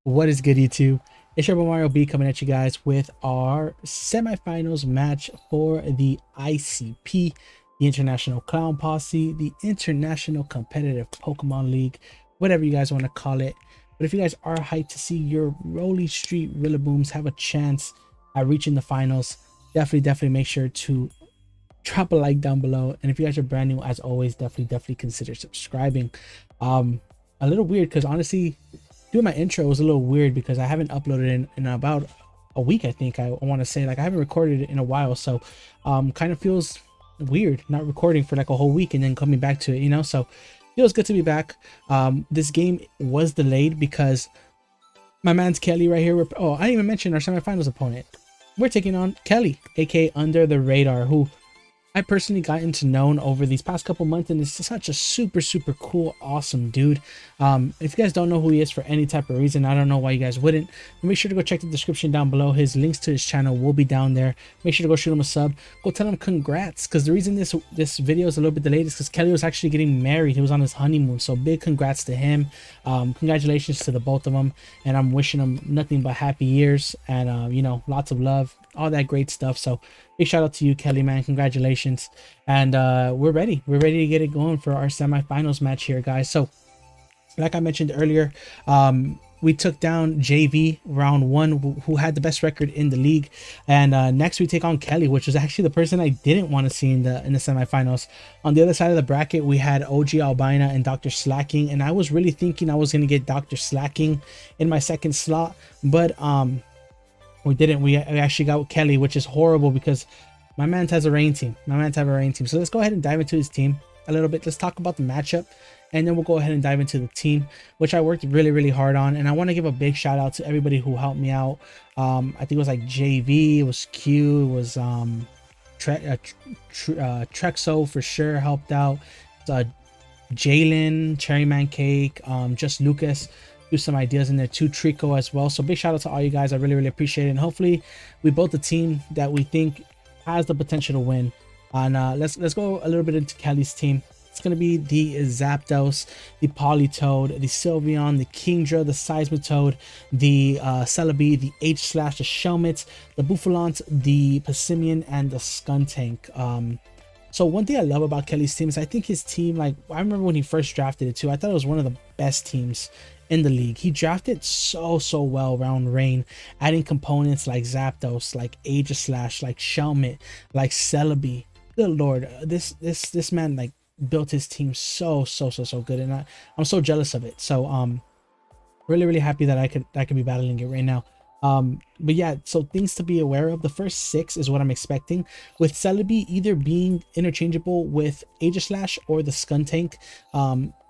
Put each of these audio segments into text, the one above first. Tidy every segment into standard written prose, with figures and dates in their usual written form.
What is good, YouTube? It's your boy Mario B coming at you guys with our semifinals match for the ICP, the International Clown Posse, the International Competitive Pokemon League, whatever you guys want to call it. But if you guys are hyped to see your Rolly Street Rillabooms have a chance at reaching the finals, definitely make sure to drop a like down below. And if you guys are brand new, as always, definitely consider subscribing. A little weird because honestly, doing my intro was a little weird because I haven't uploaded in about a week. I think I want to say, like, I haven't recorded it in a while, so kind of feels weird not recording for like a whole week and then coming back to it, you know. So feels good to be back. This game was delayed because my man's Kelly right here. Oh, I didn't even mention our semifinals opponent. We're taking on Kelly, aka Under the Radar, who I personally gotten to know over these past couple months, and it's such a super cool, awesome dude. If you guys don't know who he is for any type of reason, I don't know why you guys wouldn't. But make sure to go check the description down below. His links to his channel will be down there. Make sure to go shoot him a sub. Go tell him congrats, because the reason this video is a little bit delayed is because Kelly was actually getting married. He was on his honeymoon, so big congrats to him. Congratulations to the both of them, and I'm wishing them nothing but happy years and you know, lots of love, all that great stuff. So big shout out to you, Kelly, man. Congratulations. And we're ready to get it going for our semifinals match here, guys. So like I mentioned earlier, we took down JV round one, who had the best record in the league, and next we take on Kelly, which was actually the person I didn't want to see in the semifinals. On the other side of the bracket, we had OG Albina and Dr. Slacking, and I was really thinking I was going to get Dr. Slacking in my second slot, but we didn't. We actually got Kelly, which is horrible because my man has a rain team. So let's go ahead and dive into his team a little bit. Let's talk about the matchup, and then we'll go ahead and dive into the team, which I worked really hard on. And I want to give a big shout out to everybody who helped me out. I think it was like JV, it was Q, it was Trexo for sure helped out. Jalen, Cherryman Cake, just Lucas. Do some ideas in there too, Trico as well. So big shout out to all you guys. I really appreciate it, and hopefully we built a team that we think has the potential to win. And let's go a little bit into Kelly's team. It's going to be the Zapdos, the Politoed, the Sylveon, the Kingdra, the Seismitoad, the Celebi, the H/, the Shelmet, the Buffalant, the Passimian, and the Skuntank. So one thing I love about Kelly's team is I think his team, like, I remember when he first drafted it too, I thought it was one of the best teams in the league. He drafted so well around rain, adding components like Zapdos, like Aegislash, like Shelmet, like Celebi. Good lord, this man like built his team so good, and I'm so jealous of it. So really happy that I could be battling it right now. But yeah, so things to be aware of. The first 6 is what I'm expecting, with Celebi either being interchangeable with Aegislash or the Skuntank.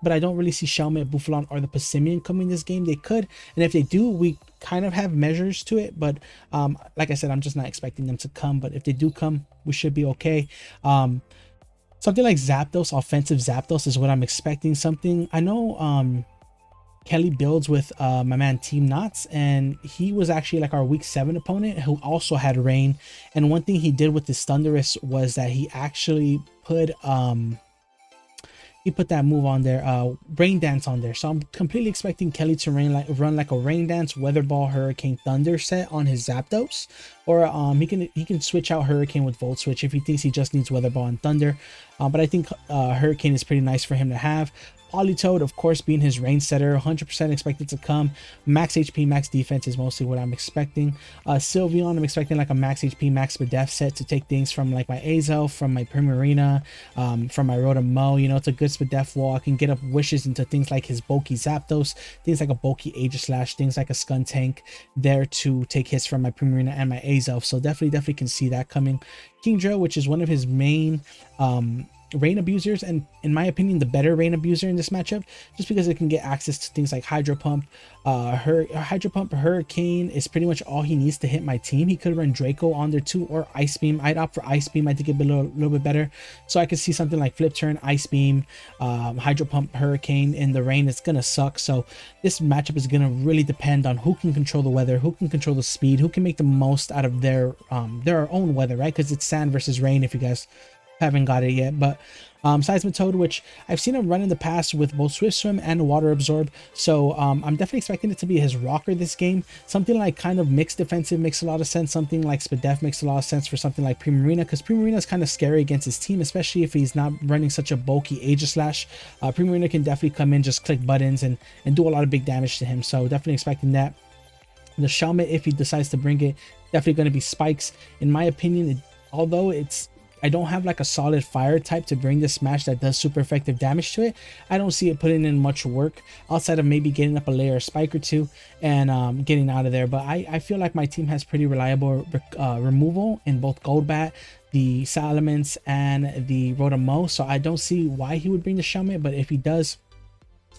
But I don't really see Shelmet, Buffalant, or the Passimian coming this game. They could, and if they do, we kind of have measures to it, but like I said, I'm just not expecting them to come. But if they do come, we should be okay. Something like Zapdos, offensive Zapdos, is what I'm expecting. Something I know Kelly builds with my man Team Knots, and he was actually like our week 7 opponent who also had rain. And one thing he did with this Thunderous was that he actually put that move on there, Rain Dance on there. So I'm completely expecting Kelly to run like a Rain Dance, Weather Ball, Hurricane, Thunder set on his Zapdos, or he can switch out Hurricane with Volt Switch if he thinks he just needs Weather Ball and Thunder. But I think Hurricane is pretty nice for him to have. Politoed, of course, being his range setter, 100% expected to come. Max HP, max defense is mostly what I'm expecting. Sylveon, I'm expecting like a max HP, max def set to take things from like my Azelf, from my Primarina, from my Rotom. You know, it's a good def wall. I can get up wishes into things like his bulky Zapdos, things like a bulky Aegislash, things like a Skuntank there to take hits from my Primarina and my Azelf. So definitely can see that coming. Kingdra, which is one of his main rain abusers, and in my opinion the better rain abuser in this matchup, just because it can get access to things like Hydro Pump. Hurricane is pretty much all he needs to hit my team. He could run Draco on there too, or Ice Beam. I'd opt for Ice Beam. I think it'd be a little bit better. So I could see something like Flip Turn, Ice Beam, Hydro Pump, Hurricane in the rain. It's gonna suck. So this matchup is gonna really depend on who can control the weather, who can control the speed, who can make the most out of their own weather, right? Because it's sand versus rain, if you guys haven't got it yet. But Seismitoad, which I've seen him run in the past with both Swift Swim and Water Absorb, so I'm definitely expecting it to be his rocker this game. Something like kind of mixed defensive makes a lot of sense. Something like Spadef makes a lot of sense for something like Primarina, because Primarina is kind of scary against his team, especially if he's not running such a bulky Aegislash. Primarina can definitely come in, just click buttons and do a lot of big damage to him, so definitely expecting that. The Shelmet, if he decides to bring it, definitely going to be Spikes. In my opinion, although I don't have like a solid fire type to bring this smash that does super effective damage to it, I don't see it putting in much work outside of maybe getting up a layer of spike or two and getting out of there. But I feel like my team has pretty reliable removal in both Goldbat, the Salamence, and the Rotom-Mow, so I don't see why he would bring the Shelmet. But if he does,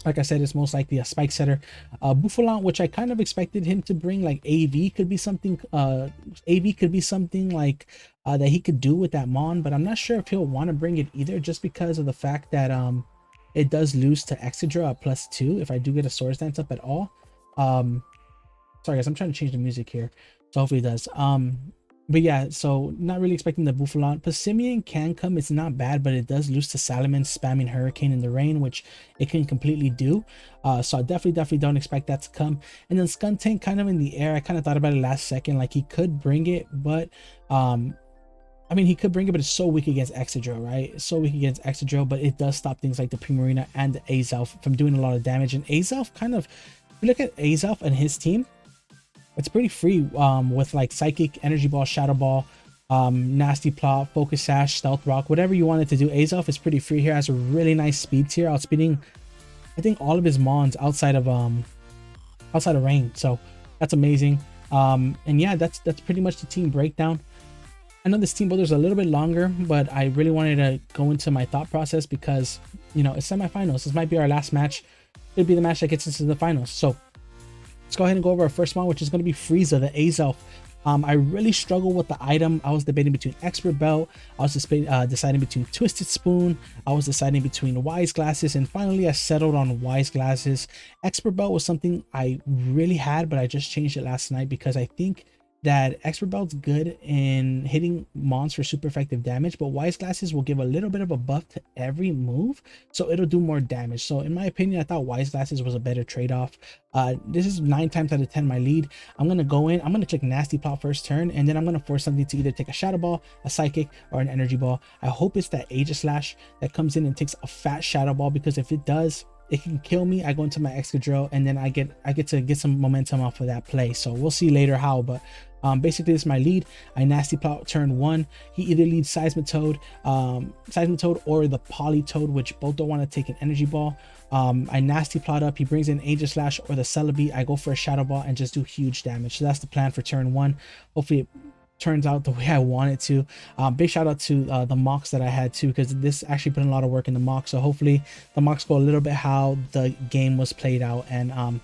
like I said, it's most likely a spike setter. Bouffalant, which I kind of expected him to bring, like AV could be something. AV could be something like that he could do with that Mon, but I'm not sure if he'll want to bring it either, just because of the fact that it does lose to Excadrill at +2 if I do get a Swords Dance up at all. Sorry guys, I'm trying to change the music here, so hopefully it does. But yeah, so not really expecting the Bouffalant. Passimian can come, it's not bad, but it does lose to Salamence spamming Hurricane in the rain, which it can completely do. So I definitely don't expect that to come. And then Skuntank kind of in the air. I kind of thought about it last second, like he could bring it, but I mean, he could bring it, but it's so weak against Excadrill, right? It's so weak against Excadrill, but it does stop things like the Primarina and the Azelf from doing a lot of damage. And Azelf kind of, if you look at Azelf and his team, it's pretty free with like Psychic, Energy Ball, Shadow Ball, Nasty Plot, Focus Sash, Stealth Rock, whatever you wanted to do. Azelf is pretty free here, has a really nice speed tier, outspeeding I think all of his Mons outside of rain, so that's amazing. And yeah, that's pretty much the team breakdown. I know this team builder is a little bit longer, but I really wanted to go into my thought process because, you know, it's semifinals. This might be our last match. It'll be the match that gets us to the finals. So let's go ahead and go over our first one, which is going to be Frieza, the Azelf. I really struggle with the item. I was debating between Expert Belt. I was deciding between Twisted Spoon. I was deciding between Wise Glasses, and finally I settled on Wise Glasses. Expert Belt was something I really had, but I just changed it last night because I think that Expert Belt's good in hitting mons for super effective damage, but Wise Glasses will give a little bit of a buff to every move, so it'll do more damage. So in my opinion, I thought Wise Glasses was a better trade-off. This is 9 times out of 10 my lead. I'm gonna go in, I'm gonna click Nasty Plot first turn, and then I'm gonna force something to either take a Shadow Ball, a Psychic, or an Energy Ball. I hope it's that Aegislash that comes in and takes a fat Shadow Ball, because if it does, it can kill me. I go into my Excadrill, and then I get to get some momentum off of that play. So we'll see later how, but basically this is my lead. I Nasty Plot turn 1. He either leads Seismitoad or the Politoad, which both don't want to take an Energy Ball. I Nasty Plot up. He brings in Aegislash or the Celebi. I go for a Shadow Ball and just do huge damage. So that's the plan for turn 1. Hopefully it turns out the way I want it to. Big shout out to the mocks that I had too, because this actually put in a lot of work in the mock. So hopefully the mocks go a little bit how the game was played out. And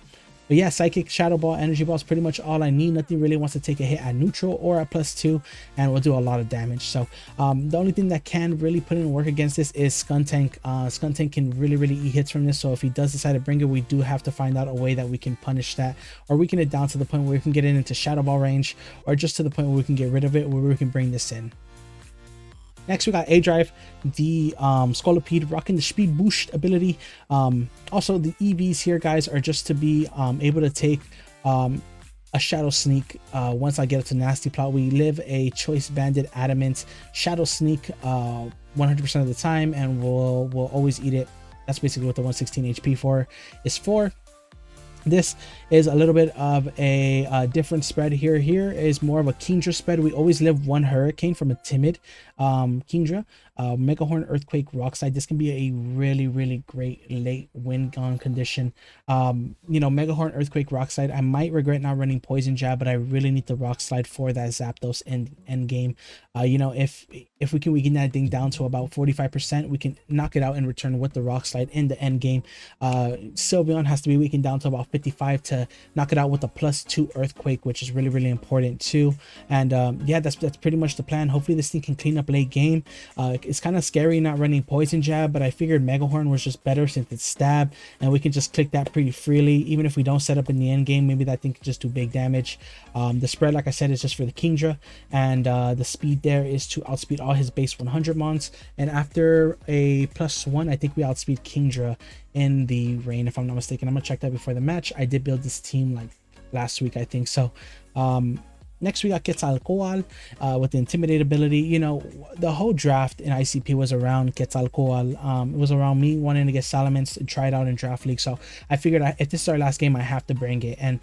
but yeah, Psychic, Shadow Ball, Energy Ball is pretty much all I need. Nothing really wants to take a hit at neutral or at +2, and we'll do a lot of damage. So the only thing that can really put in work against this is Skuntank. Skuntank can really eat hits from this, so if he does decide to bring it, we do have to find out a way that we can punish that, or weaken it down to the point where we can get it into Shadow Ball range, or just to the point where we can get rid of it, where we can bring this in. Next, we got A-Drive, the Scolipede, rocking the Speed Boost ability. Also, the EVs here, guys, are just to be able to take a Shadow Sneak. Once I get up to Nasty Plot, we live a Choice Banded Adamant Shadow Sneak 100% of the time, and we'll always eat it. That's basically what the 116 HP for is for. This is a little bit of a different spread here. Here is more of a Kingdra spread. We always live 1 Hurricane from a timid Kingdra. Mega Horn, Earthquake, Rock Slide. This can be a really great late win gun condition. You know, Mega Horn, Earthquake, Rock Slide. I might regret not running Poison Jab, but I really need the Rock Slide for that Zapdos end game. You know, if we can weaken that thing down to about 45%, we can knock it out and return with the Rock Slide in the end game. Sylveon has to be weakened down to about 55 to knock it out with a +2 earthquake, which is really, really important too. And yeah, that's pretty much the plan. Hopefully this thing can clean up late game. It's kind of scary not running poison jab, but I figured Megahorn was just better since it's stab, and we can just click that pretty freely. Even if we don't set up in the end game, maybe that thing can just do big damage. The spread, like I said, is just for the Kingdra, and the speed there is to outspeed all his base 100 mons. And after a +1, I think we outspeed Kingdra in the rain, if I'm not mistaken. I'm gonna check that before the match. I did build this team like last week, I think. So next we got Quetzalcoatl with the Intimidate ability. You know, the whole draft in ICP was around Quetzalcoatl. It was around me wanting to get Salamence and try it out in draft league. So I figured if this is our last game, I have to bring it. And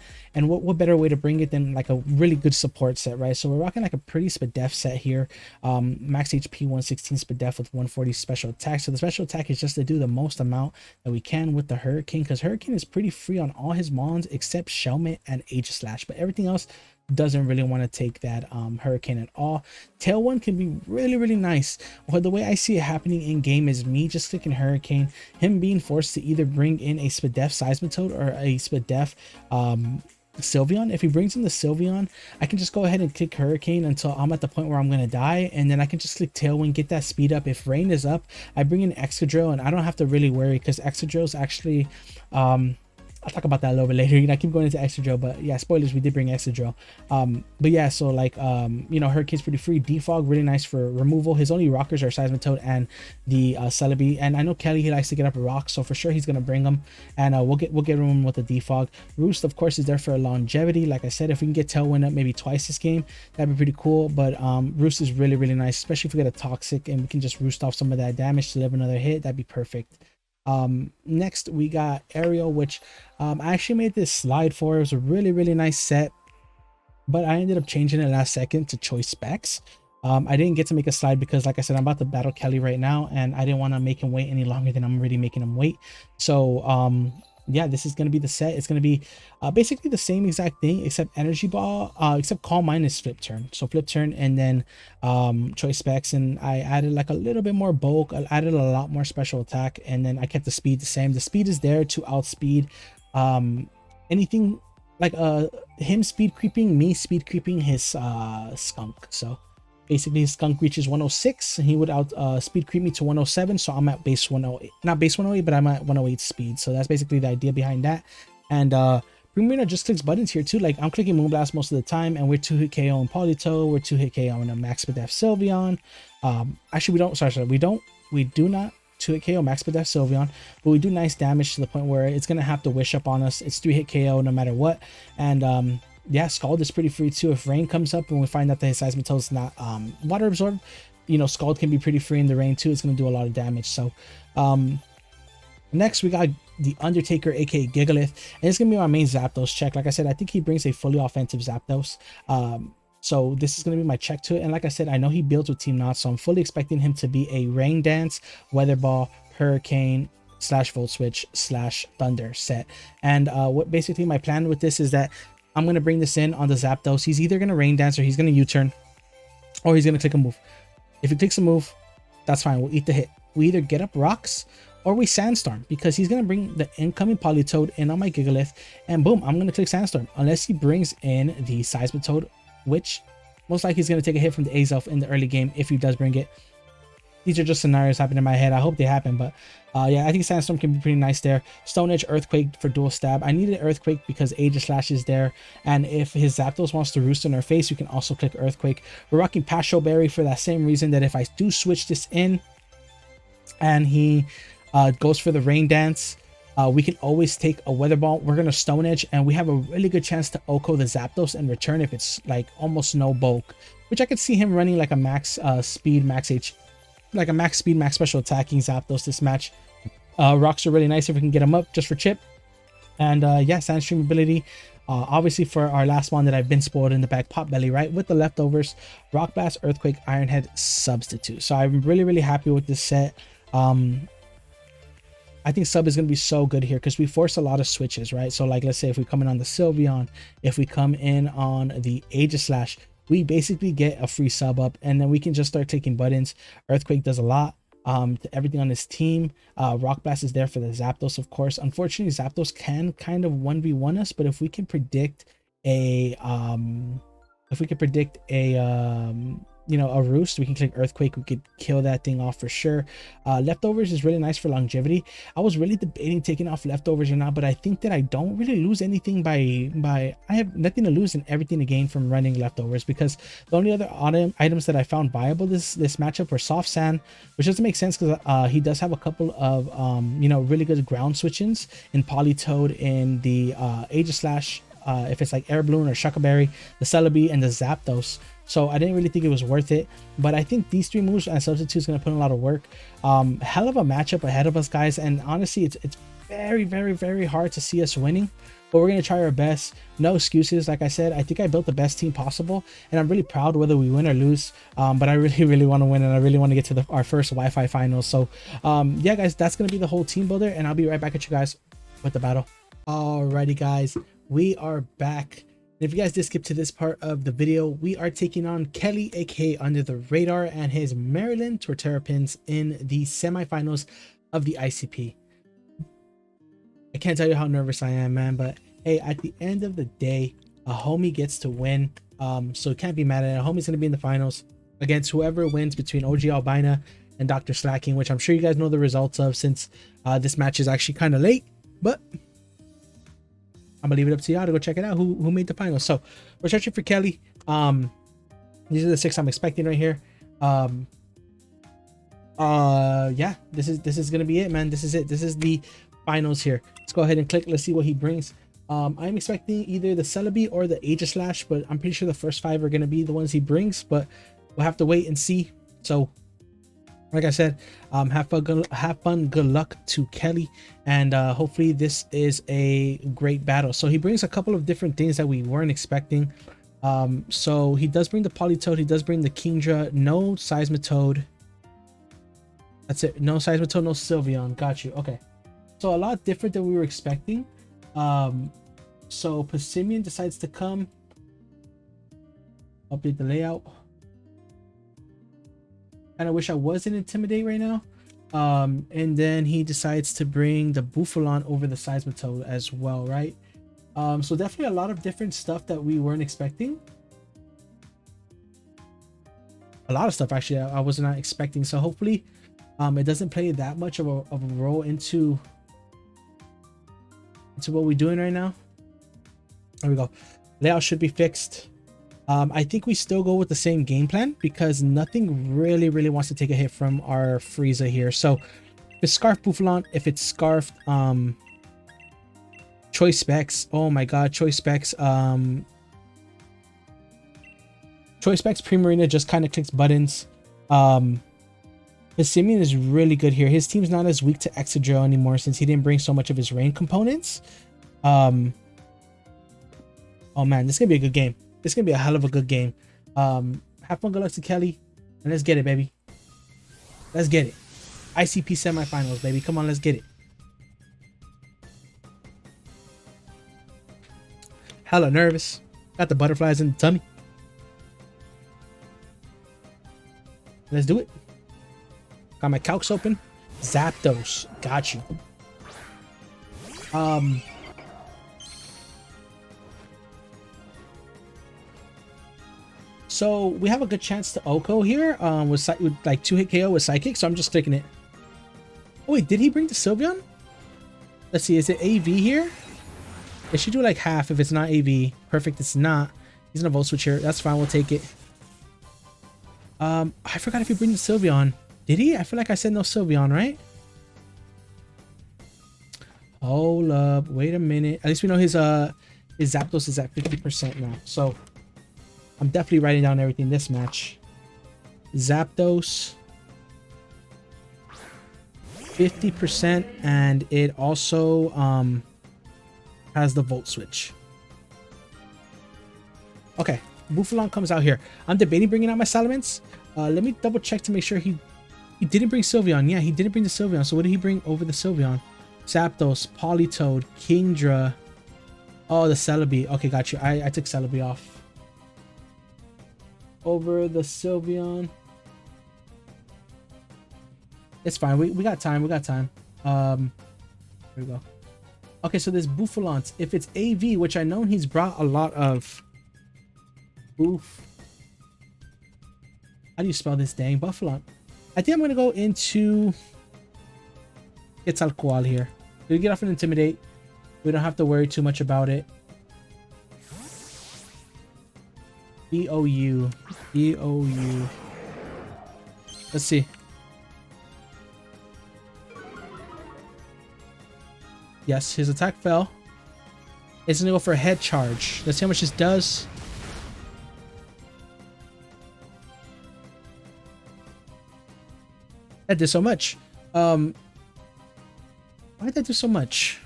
what better way to bring it than like a really good support set, right? So we're rocking like a pretty Spadef set here. Max HP 116 Spadef with 140 special attack. So the special attack is just to do the most amount that we can with the Hurricane, because Hurricane is pretty free on all his mons except Shelmet and Aegislash, but everything else doesn't really want to take that Hurricane at all. Tailwind can be really, really nice. Well, the way I see it happening in game is me just clicking Hurricane, him being forced to either bring in a Spadef Seismitoad or a Spadef Sylveon. If he brings in the Sylveon, I can just go ahead and click Hurricane until I'm at the point where I'm going to die, and then I can just click Tailwind, get that speed up. If Rain is up, I bring in Excadrill, and I don't have to really worry because Excadrill is actually I'll talk about that a little bit later. You know, I keep going into Excadrill, but yeah, spoilers, we did bring Excadrill. But yeah, so like you know, Hurricane's pretty free. Defog really nice for removal. His only rockers are Seismitoad and the Celebi, and I know Kelly, he likes to get up a rock, so for sure he's gonna bring them, and we'll get him with the Defog. Roost, of course, is there for longevity. Like I said, if we can get Tailwind up maybe twice this game, that'd be pretty cool. But Roost is really, really nice, especially if we get a Toxic and we can just roost off some of that damage to live another hit. That'd be perfect. Next we got Aerial, which I actually made this slide for. It was a really, really nice set, but I ended up changing it last second to choice specs. I didn't get to make a slide because, like I said, I'm about to battle Kelly right now, and I didn't want to make him wait any longer than I'm already making him wait. So yeah, this is going to be the set. It's going to be basically the same exact thing, except Energy Ball, except Calm Mind is flip turn. So flip turn and then choice specs, and I added like a little bit more bulk. I added a lot more special attack, and then I kept the speed the same. The speed is there to outspeed anything like him speed creeping, me speed creeping his skunk. So basically his skunk reaches 106 and he would out speed creep me to 107, so I'm at base 108, not base 108, but I'm at 108 speed. So that's basically the idea behind that. And Primarina just clicks buttons here too. Like I'm clicking Moonblast most of the time, and we're 2-hit KO on Polito, we're 2-hit KO on a Max Spadef Sylveon. Actually we do not 2-hit KO Max Spadef Sylveon, but we do nice damage to the point where it's gonna have to wish up on us. It's 3-hit KO no matter what. And yeah, Scald is pretty free too. If Rain comes up and we find out that his Seismitoad is not water absorbed, you know, Scald can be pretty free in the rain too. It's going to do a lot of damage. So next we got the Undertaker, aka Gigalith, and it's going to be my main Zapdos check. Like I said, I think he brings a fully offensive Zapdos. So this is going to be my check to it. And like I said, I know he builds with Team Knot, so I'm fully expecting him to be a Rain Dance, Weather Ball, Hurricane / Volt Switch / Thunder set. And what basically my plan with this is that I'm going to bring this in on the Zapdos. He's either going to Rain Dance, or he's going to U-turn, or he's going to click a move. If he clicks a move, that's fine. We'll eat the hit. We either get up rocks or we Sandstorm, because he's going to bring the incoming Politoad in on my Gigalith, and boom, I'm going to click Sandstorm. Unless he brings in the Seismitoad, which most likely he's going to take a hit from the Azelf in the early game if he does bring it. These are just scenarios happening in my head. I hope they happen, but yeah, I think Sandstorm can be pretty nice there. Stone Edge, Earthquake for dual stab. I needed Earthquake because Aegislash is there, and if his Zapdos wants to roost in our face, you can also click Earthquake. We're rocking Pasho Berry for that same reason, that if I do switch this in and he goes for the Rain Dance, we can always take a Weather Ball. We're going to Stone Edge, and we have a really good chance to Oko the Zapdos in return if it's like almost no bulk, which I could see him running like a max speed, max H, like a max speed, max special attacking Zapdos this match. Rocks are really nice if we can get them up just for chip. And yeah, Sandstream ability. Obviously for our last one that I've been spoiled in the bag, Potbelly, right? With the leftovers, Rock Blast, Earthquake, Iron Head, Substitute. So I'm really, really happy with this set. I think sub is going to be so good here because we force a lot of switches, right? So like, let's say if we come in on the Sylveon, if we come in on the Aegislash, we basically get a free sub up, and then we can just start taking buttons. Earthquake does a lot. to everything on his team. Rock Blast is there for the Zapdos, of course. Unfortunately, Zapdos can kind of 1v1 us, but if we can predict a you know, a roost, we can click Earthquake, we could kill that thing off for sure. Leftovers is really nice for longevity. I was really debating taking off Leftovers or not, but I think that I don't really lose anything by I have nothing to lose and everything to gain from running Leftovers, because the only other items that I found viable this matchup were Soft Sand, which doesn't make sense because he does have a couple of you know, really good ground switch-ins in Politoed, in the Aegislash, if it's like Air Balloon or Shuckleberry, the Celebi, and the Zapdos. So I didn't really think it was worth it, but I think these 3 moves and substitute is going to put in a lot of work. Hell of a matchup ahead of us, guys, and honestly, it's very hard to see us winning, but we're going to try our best. No excuses. Like I said, I think I built the best team possible, and I'm really proud whether we win or lose, but I really want to win, and I really want to get to our first Wi-Fi finals. So yeah, guys, that's going to be the whole team builder, and I'll be right back at you guys with the battle. Alrighty, guys, we are back. If you guys did skip to this part of the video, we are taking on Kelly, aka Under the Radar, and his Maryland Torterrapins in the semifinals of the ICP. I can't tell you how nervous I am, man, but hey, at the end of the day, a homie gets to win, so can't be mad at it. A homie's gonna be in the finals against whoever wins between OG Albina and Dr. Slacking, which I'm sure you guys know the results of, since this match is actually kind of late, but I'm gonna leave it up to y'all to go check it out who made the finals. So we're searching for Kelly. These are the 6 I'm expecting right here. Yeah, this is gonna be it, man. This is it. This is the finals here. Let's go ahead and click. Let's see what he brings. I'm expecting either the Celebi or the Aegislash, but I'm pretty sure the first 5 are gonna be the ones he brings, but we'll have to wait and see. So like I said, have fun, good luck to Kelly, and hopefully this is a great battle. So he brings a couple of different things that we weren't expecting. So he does bring the Politoed, he does bring the Kingdra, no Seismitoad. That's it, no Seismitoad, no Sylveon. Got you. Okay, so a lot different than we were expecting. So Passimian decides to come, update the layout. And I wish I wasn't Intimidate right now. And then he decides to bring the Bouffalon over the Seismitoad as well, right? So definitely a lot of different stuff that we weren't expecting. A lot of stuff actually I was not expecting. So hopefully it doesn't play that much of a role into what we're doing right now. There we go. Layout should be fixed. I think we still go with the same game plan because nothing really wants to take a hit from our Frieza here. So if it's Scarf Bouffalon, if it's Scarfed Choice Specs, oh my god, Choice Specs, Choice Specs Primarina just kind of clicks buttons. His Simeon is really good here. His team's not as weak to Excadrill anymore since he didn't bring so much of his rain components. Oh man, this is gonna be a good game. It's gonna be a hell of a good game. Have fun, good luck to Kelly, and let's get it, baby. Let's get it. ICP semifinals, baby. Come on, let's get it. Hella nervous. Got the butterflies in the tummy. Let's do it. Got my calcs open. Zapdos. Got you. So we have a good chance to Oko here with like 2-hit KO with Psychic, so I'm just clicking it. Oh wait, did he bring the Sylveon? Let's see, is it AV here? It should do like half if it's not AV. Perfect, it's not. He's gonna Volt Switch here. That's fine, we'll take it. I forgot if he brings the Sylveon. Did he? I feel like I said no Sylveon, right? Hold up, wait a minute. At least we know his Zapdos is at 50% now, so I'm definitely writing down everything this match. Zapdos 50%, and it also has the Volt Switch. Okay, Bouffalon comes out here. I'm debating bringing out my Salamence. Let me double check to make sure he didn't bring Sylveon. Yeah, he didn't bring the Sylveon. So what did he bring over the Sylveon? Zapdos, Politoed, Kingdra. Oh, the Celebi. Okay, got you. I took Celebi off. Over the Sylveon. It's fine. We got time. We got time. Here we go. Okay, so this Bouffalance. If it's AV, which I know he's brought a lot of. Oof. How do you spell this dang Buffalant? I think I'm gonna go into Quetzalcoatl here. We get off an Intimidate. We don't have to worry too much about it. B-O-U. B-O-U. Let's see. Yes, his attack fell. It's gonna go for a head charge. Let's see how much this does. That did so much. Why did that do so much?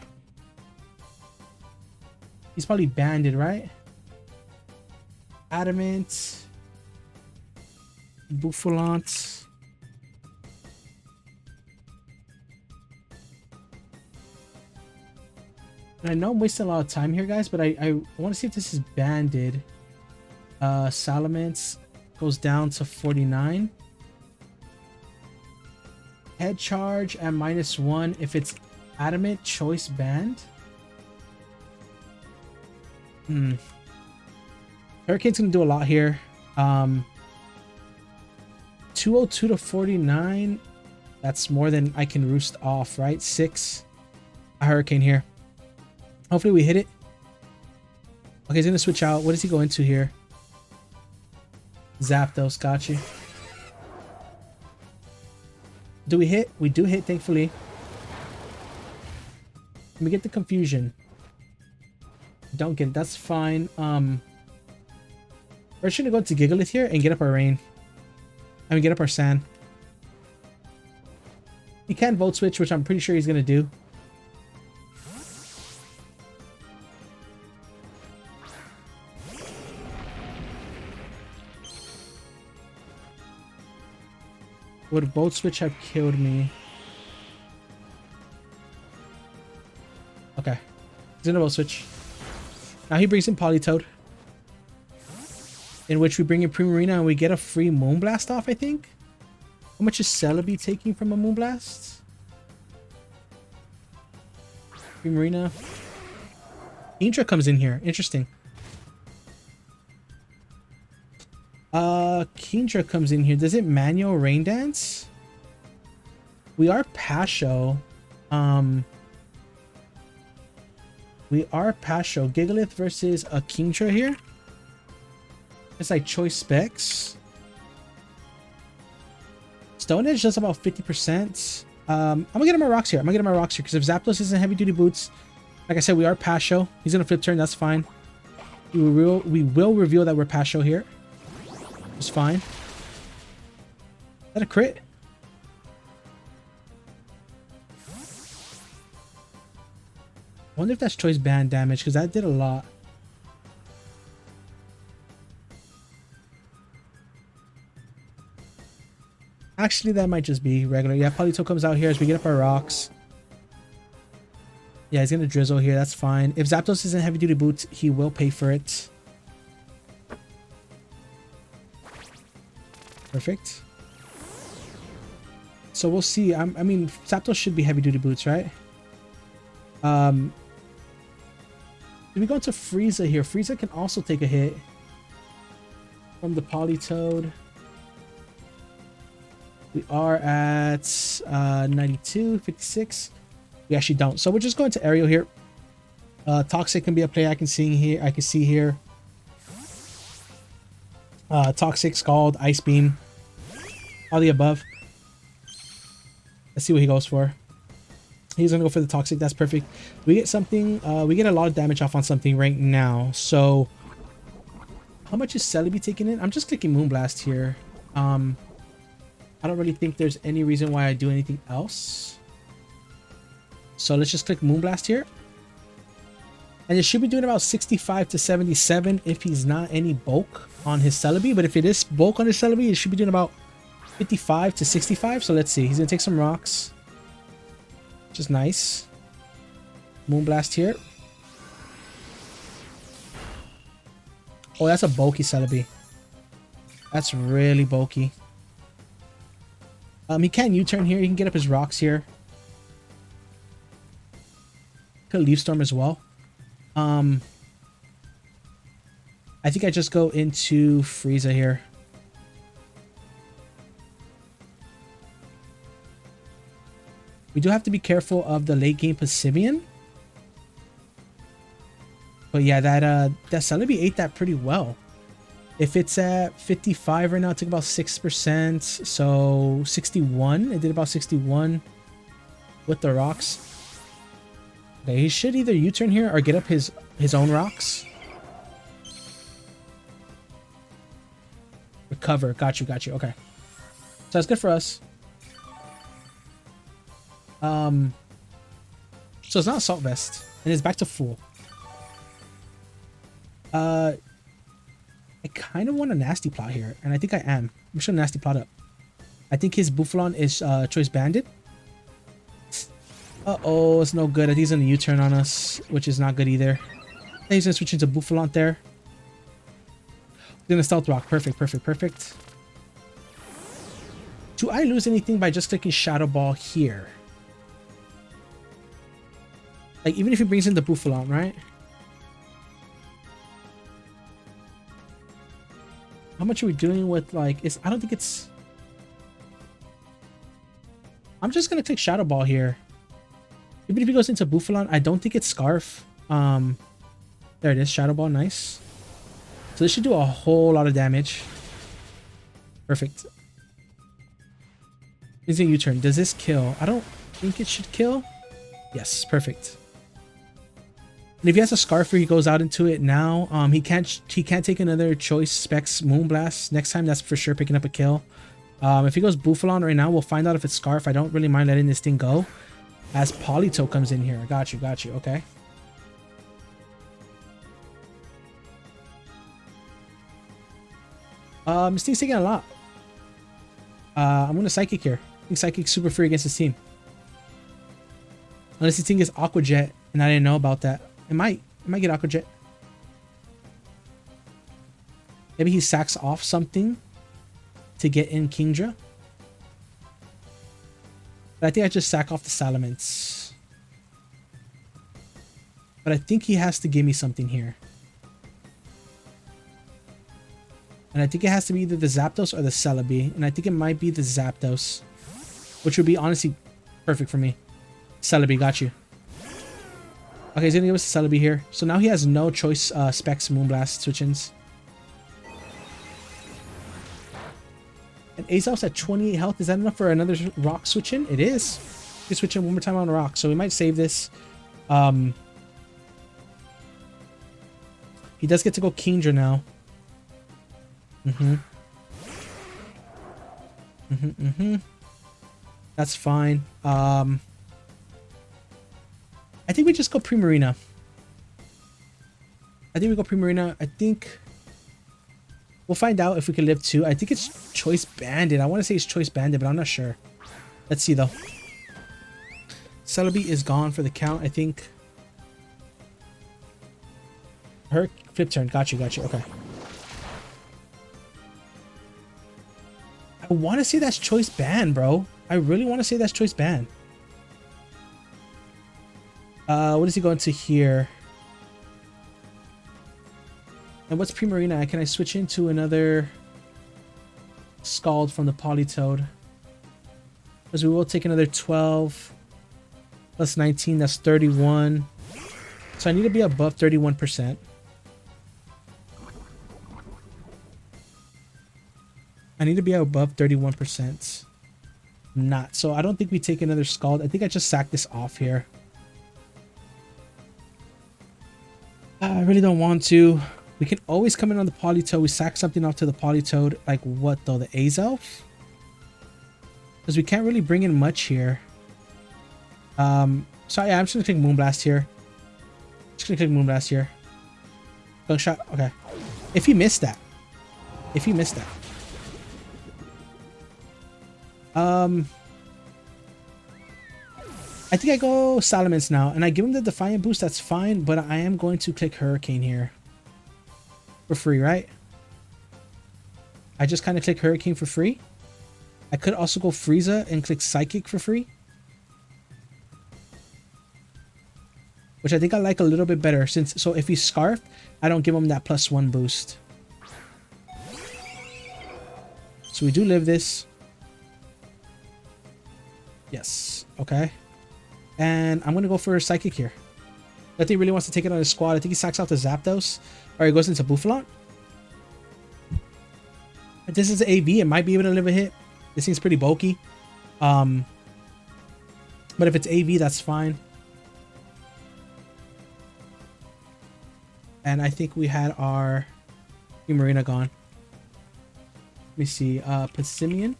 He's probably banded, right? Adamant. Bouffalante. And I know I'm wasting a lot of time here, guys, but I want to see if this is banded. Salamence goes down to 49. Head charge at -1 if it's adamant choice band. Hurricane's gonna do a lot here. 202 to 49. That's more than I can roost off, right? 6. A Hurricane here. Hopefully we hit it. Okay, he's gonna switch out. What does he go into here? Zapdos, got you. Do we hit? We do hit, thankfully. Let me get the confusion. Don't get it. That's fine. We're just gonna go into Gigalith here and get up our rain. I mean, get up our sand. He can Volt Switch, which I'm pretty sure he's gonna do. Would Volt Switch have killed me? Okay. He's gonna Volt Switch. Now he brings in Politoed. In which we bring in Primarina and we get a free Moonblast off, I think. How much is Celebi taking from a Moonblast? Primarina. Kingdra comes in here. Interesting. Kingdra comes in here. Does it manual Rain Dance? We are Pasho. We are Pasho. Gigalith versus a Kingdra here. It's like choice specs. Stone Edge does about 50%. I'm gonna get him my rocks here. I'm gonna get him my rocks here because if Zapdos isn't heavy duty boots, like I said, we are Pasho. He's gonna flip turn. That's fine. We will reveal that we're Pasho here. It's fine. Is that a crit? I wonder if that's choice band damage because that did a lot. Actually, that might just be regular. Yeah, Polito comes out here as we get up our rocks. Yeah, he's gonna drizzle here. That's fine. If Zapdos isn't heavy duty boots, he will pay for it. Perfect. So we'll see. I mean, Zapdos should be heavy duty boots, right? Do we go into Frieza here? Frieza can also take a hit from the Politoed. We are at 92, 56. We actually don't. So we're just going to Aerial here. Toxic can be a play I can see here. Toxic, Scald, Ice Beam, all the above. Let's see what he goes for. He's gonna go for the Toxic. That's perfect. We get something. We get a lot of damage off on something right now. So, how much is Celebi taking in? I'm just clicking Moonblast here. I don't really think there's any reason why I do anything else. So let's just click Moonblast here. And it should be doing about 65 to 77 if he's not any bulk on his Celebi. But if it is bulk on his Celebi, it should be doing about 55 to 65. So let's see. He's going to take some rocks. Which is nice. Moonblast here. Oh, that's a bulky Celebi. That's really bulky. He can U-turn here. He can get up his rocks here. Could Leaf Storm as well. I think I just go into Frieza here. We do have to be careful of the late game Passimian. But yeah, that Celebi ate that pretty well. If it's at 55 right now, it took about 6%. So 61. It did about 61 with the rocks. Okay, he should either U-turn here or get up his own rocks. Recover. Got you. Okay. So that's good for us. So it's not Assault Vest. And it's back to full. I kind of want a Nasty Plot here. And I think I am. I'm sure Nasty Plot up. I think his Buffalon is Choice Bandit. Uh-oh, it's no good. I think he's going to U-turn on us, which is not good either. He's going to switch into Buffalon there. He's going to Stealth Rock. Perfect. Do I lose anything by just clicking Shadow Ball here? Like, even if he brings in the Buffalon, right? How much are we doing with, like, I don't think it's... I'm just going to click Shadow Ball here. Even if he goes into Buffalon, I don't think it's Scarf. There it is, Shadow Ball, nice. So this should do a whole lot of damage. Perfect. He's gonna U-turn. Does this kill? I don't think it should kill. Yes, perfect. And if he has a Scarf where he goes out into it now, he can't take another Choice Specs Moonblast. Next time, that's for sure picking up a kill. If he goes Buffalon right now, we'll find out if it's Scarf. I don't really mind letting this thing go. As Polito comes in here. Got you. Okay. This thing's taking a lot. I'm going to Psychic here. I think Psychic's super free against this team. Unless this thing is Aqua Jet, and I didn't know about that. It might get Aqua Jet. Maybe he sacks off something to get in Kingdra. But I think I just sack off the Salamence. But I think he has to give me something here. And I think it has to be either the Zapdos or the Celebi. And I think it might be the Zapdos. Which would be honestly perfect for me. Celebi, got you. Okay, he's going to give us the Celebi here. So now he has no Choice Specs Moonblast switch-ins. And Azelf's at 28 health. Is that enough for another rock switch-in? It is. We switch in one more time on a rock. So we might save this. He does get to go Kingdra now. That's fine. I think we just go Primarina. I think we'll find out if we can live too. I think it's Choice Bandit. I want to say it's Choice Bandit, but I'm not sure. Let's see though. Celebi is gone for the count, I think. Her flip turn. Got you. Okay. I want to say that's Choice Band, bro. I really want to say that's Choice Band. What does he go into here? And what's Primarina? Can I switch into another Scald from the Politoed? Because we will take another 12 plus 19. That's 31. So I need to be above 31%. I need to be above 31%. Not. So I don't think we take another Scald. I think I just sack this off here. I really don't want to. We can always come in on the Politoed. We sack something off to the Politoed. Like what though? The Azelf? Because we can't really bring in much here. So yeah, I'm just going to click Moonblast here. Gunshot. Okay. If he missed that. I think I go Salamence now, and I give him the Defiant boost. That's fine, but I am going to click Hurricane here for free, right? I just kind of click Hurricane for free. I could also go Frieza and click Psychic for free, which I think I like a little bit better, since so if he's Scarfed, I don't give him that +1 boost. So we do live this. Yes. Okay. And I'm gonna go for Psychic here. I think he really wants to take it on his squad. I think he sacks out the Zapdos, or he goes into Bouffalon. If this is an AV, it might be able to live a hit. This seems pretty bulky. But if it's AV, that's fine. And I think we had our Marina gone. Let me see. Passimian.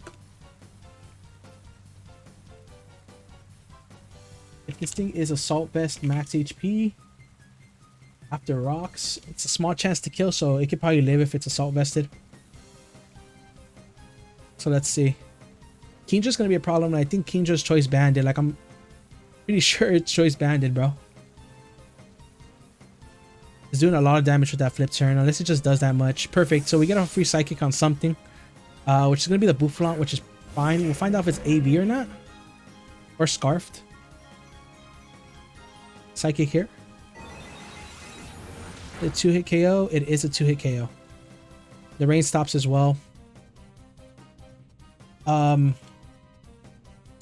If this thing is Assault Vest max HP after rocks, it's a small chance to kill, so it could probably live if it's Assault Vested. So let's see. Kindra's gonna be a problem, and I think Kindra's Choice Banded. Like, I'm pretty sure it's Choice Banded, bro. It's doing a lot of damage with that flip turn, unless it just does that much. Perfect. So we get a free Psychic on something, which is gonna be the Bouffalon, which is fine. We'll find out if it's AV or not, or Scarfed. Psychic here. A 2-hit KO. It is a 2-hit KO. The rain stops as well. So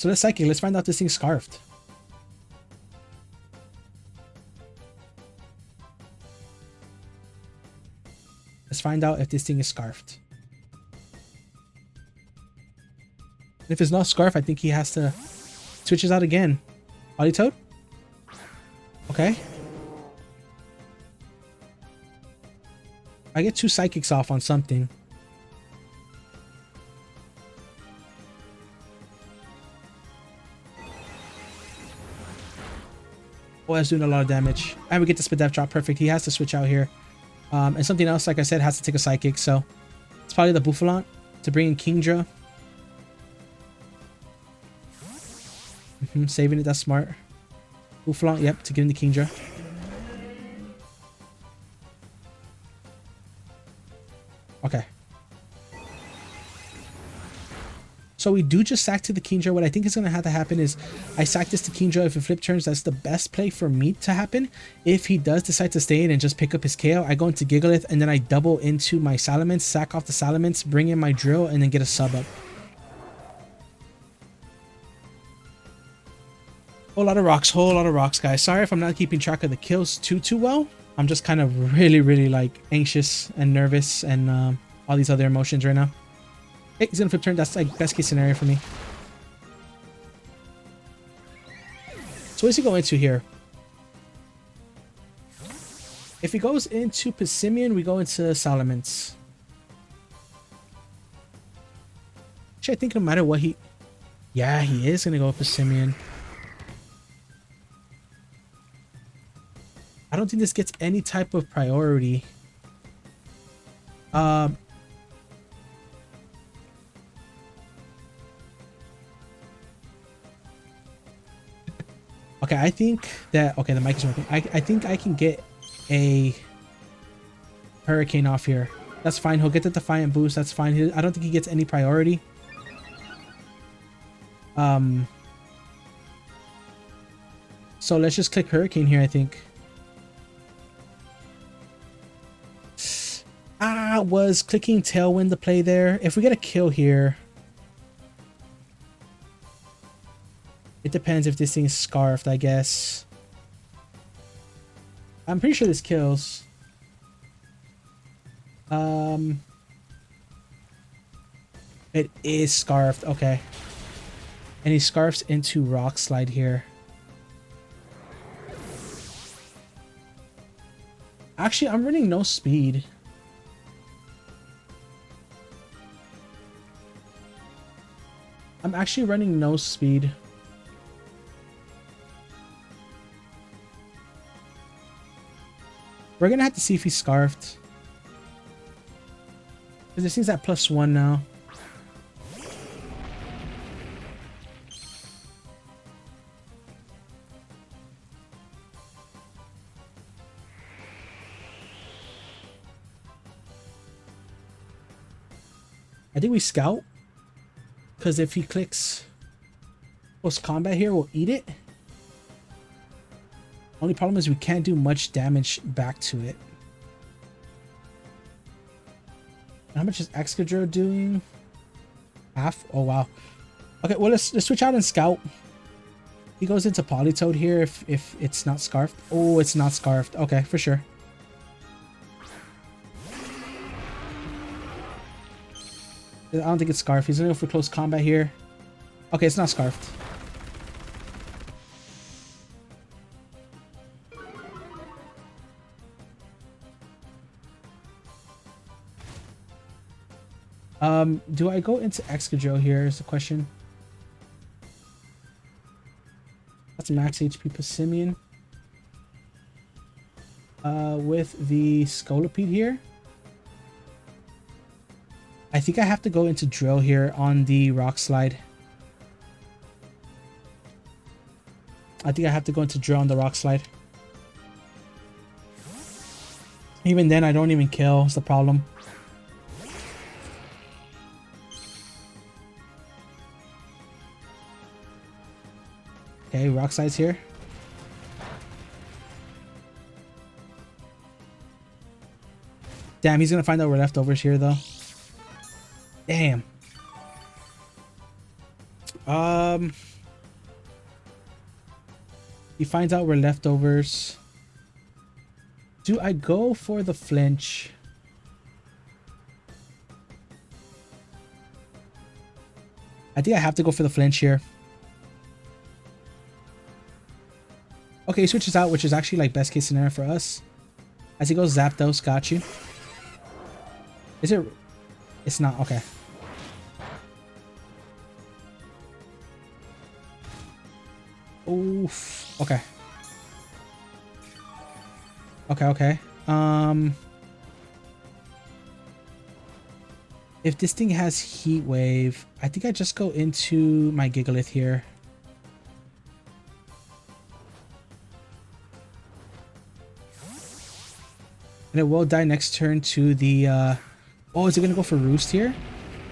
let's Psychic. Let's find out if this thing's Scarfed. Let's find out if this thing is Scarfed. If it's not Scarf, I think he has to switches out again. Politoed? Okay. I get 2 Psychics off on something. Oh, that's doing a lot of damage. And we get the Spadef drop. Perfect. He has to switch out here. And something else, like I said, has to take a Psychic. So it's probably the Bouffalon to bring in Kingdra. Saving it. That's smart. Bouffalon, yep, to get into Kingdra. Okay. So we do just sack to the Kingdra. What I think is going to have to happen is I sack this to Kingdra. If it flip turns, that's the best play for me to happen. If he does decide to stay in and just pick up his KO, I go into Gigalith, and then I double into my Salamence, sack off the Salamence, bring in my Drill, and then get a sub up. Whole lot of rocks, guys. Sorry if I'm not keeping track of the kills too well. I'm just kind of really like anxious and nervous and all these other emotions right now. Hey, he's gonna flip turn. That's like best case scenario for me. So what does he go into here? If he goes into Passimian, we go into Salamence. Actually, I think no matter what he... Yeah, he is gonna go with Passimian. I don't think this gets any type of priority. Okay, I think that... Okay, the mic is working. I think I can get a Hurricane off here. That's fine. He'll get the Defiant boost. That's fine. I don't think he gets any priority. So let's just click Hurricane here, I think. Was clicking Tailwind the play there? If we get a kill here... It depends if this thing is Scarfed, I guess. I'm pretty sure this kills. It is Scarfed, okay. And he Scarfs into Rock Slide here. Actually, I'm running no speed. I'm actually running no speed. We're gonna have to see if he's Scarfed. Because this thing's at +1 now. I think we scout. Because if he clicks post combat here, we'll eat it. Only problem is we can't do much damage back to it. How much is Excadrill doing? Half? Oh wow. Okay, well let's switch out and scout. He goes into Politoed here if it's not scarfed. Oh, it's not scarfed. Okay, for sure. I don't think it's scarfed. He's gonna go for close combat here. Okay, it's not scarfed. Do I go into Excadrill here is the question. That's max HP Passimian. With the Scolipede here. I think I have to go into Drill here on the Rock Slide. I think I have to go into Drill on the Rock Slide. Even then, I don't even kill. It's the problem. Okay, Rock Slide's here. Damn, he's gonna find out we're leftovers here, though. Damn. He finds out we're leftovers. Do I go for the flinch? I think I have to go for the flinch here. Okay, he switches out, which is actually like best case scenario for us. As he goes Zapdos, got you. Is it? It's not, okay. Oof. Okay. Okay. If this thing has Heat Wave, I think I just go into my Gigalith here. And it will die next turn to the oh, is it gonna go for Roost here?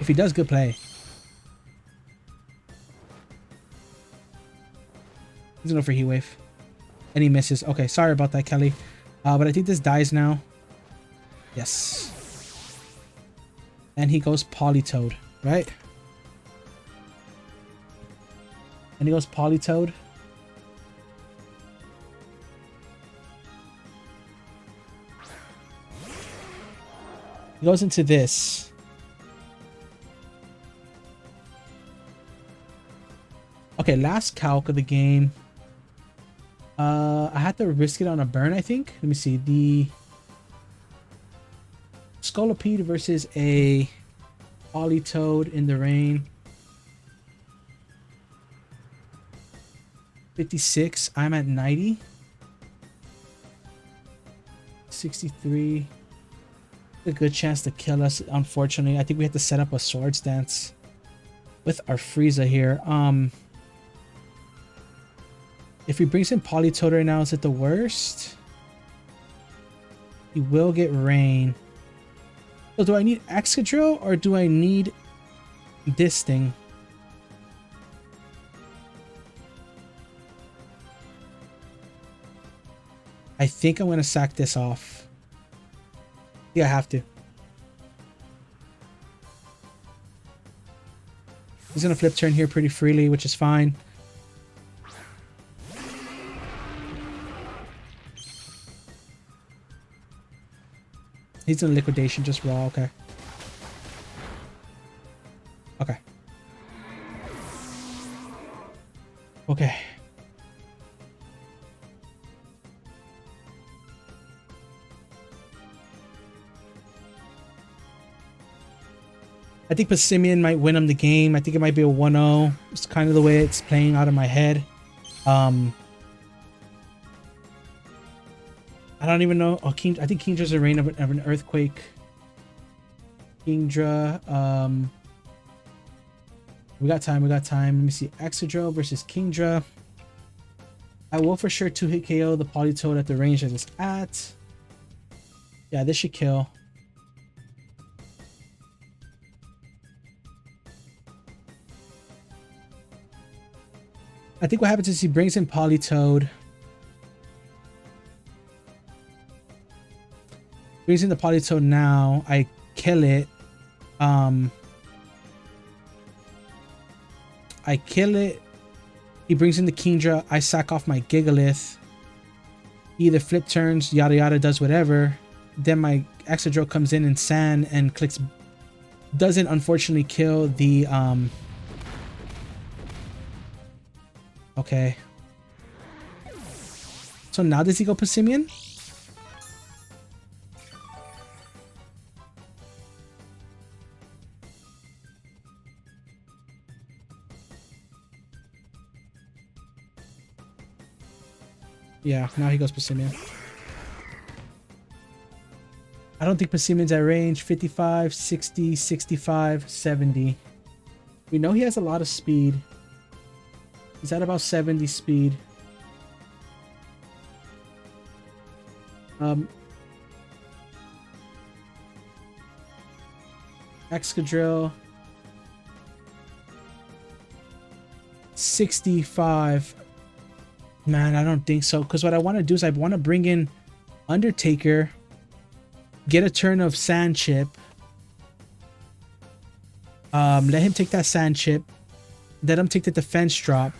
If he does, good play. He's gonna go for Heat Wave. And he misses. Okay, sorry about that, Kelly. But I think this dies now. Yes. And he goes Politoed, right? And he goes Politoed. He goes into this. Okay, last calc of the game. I had to risk it on a burn, I think. Let me see. The Scolipede versus a Politoed in the rain. 56. I'm at 90. 63. A good chance to kill us, unfortunately. I think we have to set up a Swords Dance with our Frieza here. If he brings in Politoed right now, is it the worst? He will get Rain. So do I need Excadrill or do I need this thing? I think I'm going to sack this off. Yeah, I have to. He's going to flip turn here pretty freely, which is fine. He's in liquidation, just raw, okay. Okay. Okay. I think Passimian might win him the game. I think it might be a 1-0. It's kind of the way it's playing out of my head. I don't even know. Oh, I think Kingdra's a reign of an earthquake. Kingdra. We got time. Let me see. Excadrill versus Kingdra. I will for sure 2-hit KO the Politoed at the range that it's at. Yeah, this should kill. I think what happens is he brings in Politoed. Brings in the Politoed now. I kill it. I kill it. He brings in the Kingdra. I sack off my Gigalith. He either flip turns, yada yada, does whatever. Then my Excadrill comes in and Sand and clicks. Doesn't unfortunately kill the okay. So now does he go Passimian? Yeah, now he goes Passimian. I don't think Passimian's at range. 55, 60, 65, 70. We know he has a lot of speed. He's at about 70 speed. Excadrill. 65. Man, I don't think so. Because what I want to do is I want to bring in Undertaker. Get a turn of Sand Chip. Let him take that Sand Chip. Let him take the defense drop.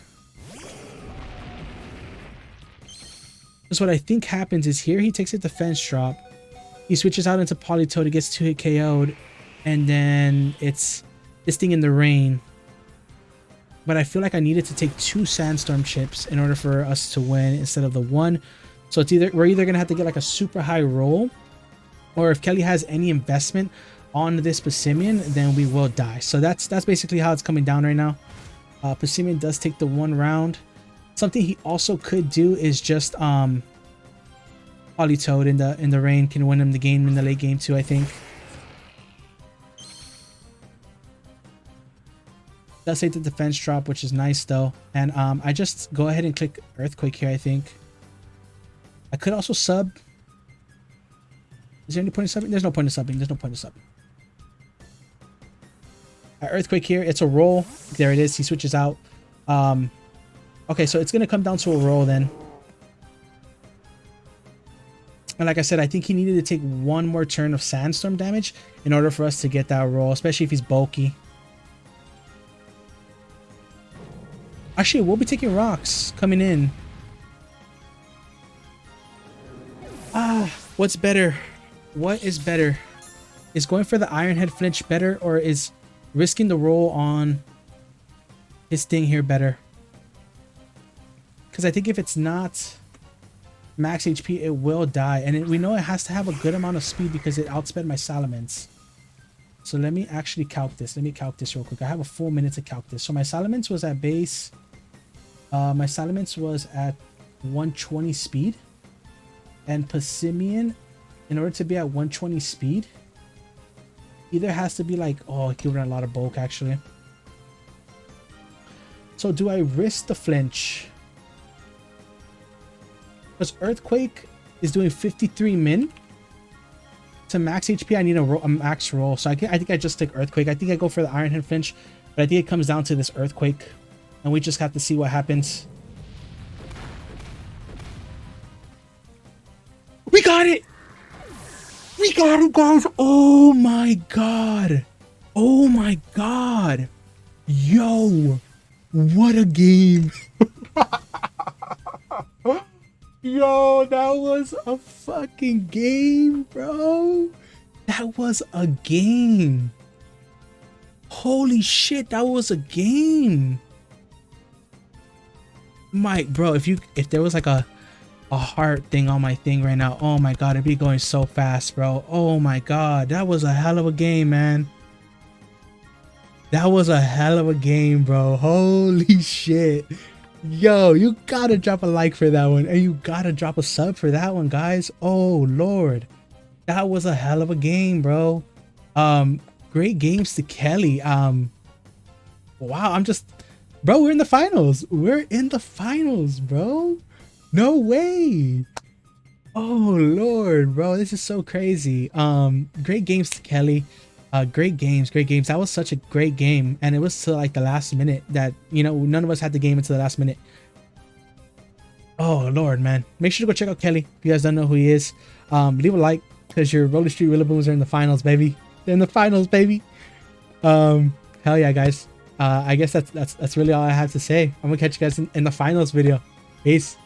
Because what I think happens is here he takes a defense drop. He switches out into Politoed. He gets 2-hit KO'd. And then it's this thing in the rain. But I feel like I needed to take 2 Sandstorm chips in order for us to win instead of the 1. So it's either we're either gonna have to get like a super high roll, or if Kelly has any investment on this Passimian, then we will die. So that's basically how it's coming down right now. Passimian does take the 1 round. Something he also could do is just Politoed in the rain can win him the game in the late game too, I think. Does take the defense drop, which is nice though. And I just go ahead and click Earthquake here, I think. I could also sub. Is there any point in subbing? There's no point in subbing. There's no point in subbing. Earthquake here. It's a roll. There it is. He switches out. Okay, so it's going to come down to a roll then. And like I said, I think he needed to take 1 more turn of Sandstorm damage in order for us to get that roll, especially if he's bulky. Actually, we'll be taking rocks coming in. What's better? What is better? Is going for the Iron Head flinch better, or is risking the roll on his thing here better? Because I think if it's not max HP, it will die. And we know it has to have a good amount of speed because it outsped my Salamence. So let me actually calc this. Let me calc this real quick. I have a full minute to calc this. So my Salamence was at base. My Salamence was at 120 speed. And Passimian, in order to be at 120 speed, either has to be like, oh, he ran a lot of bulk actually. So do I risk the flinch? Because Earthquake is doing 53 min. To max HP, I need a max roll. So I think I just take Earthquake. I think I go for the Iron Head flinch. But I think it comes down to this Earthquake. And we just have to see what happens. We got it! We got it, guys! Oh my god! Oh my god! Yo! What a game! Yo, that was a fucking game, bro! That was a game! Holy shit, that was a game! Mike, bro, if there was like a heart thing on my thing right now, oh my god, it'd be going so fast, bro. Oh my god, that was a hell of a game, man. That was a hell of a game, bro. Holy shit. Yo, you gotta drop a like for that one, and you gotta drop a sub for that one, guys. Oh lord, that was a hell of a game, bro. Great games to Kelly. Wow, bro, we're in the finals. We're in the finals, bro. No way. Oh lord, bro, this is so crazy. Great games to Kelly. Great games, great games. That was such a great game, and it was to like the last minute that, you know, none of us had the game until the last minute. Oh Lord, man! Make sure to go check out Kelly if you guys don't know who he is. Leave a like because your Roller Street Rillaboom's are in the finals, baby. They're in the finals, baby. Hell yeah, guys. I guess that's really all I have to say. I'm gonna catch you guys in the finals video. Peace.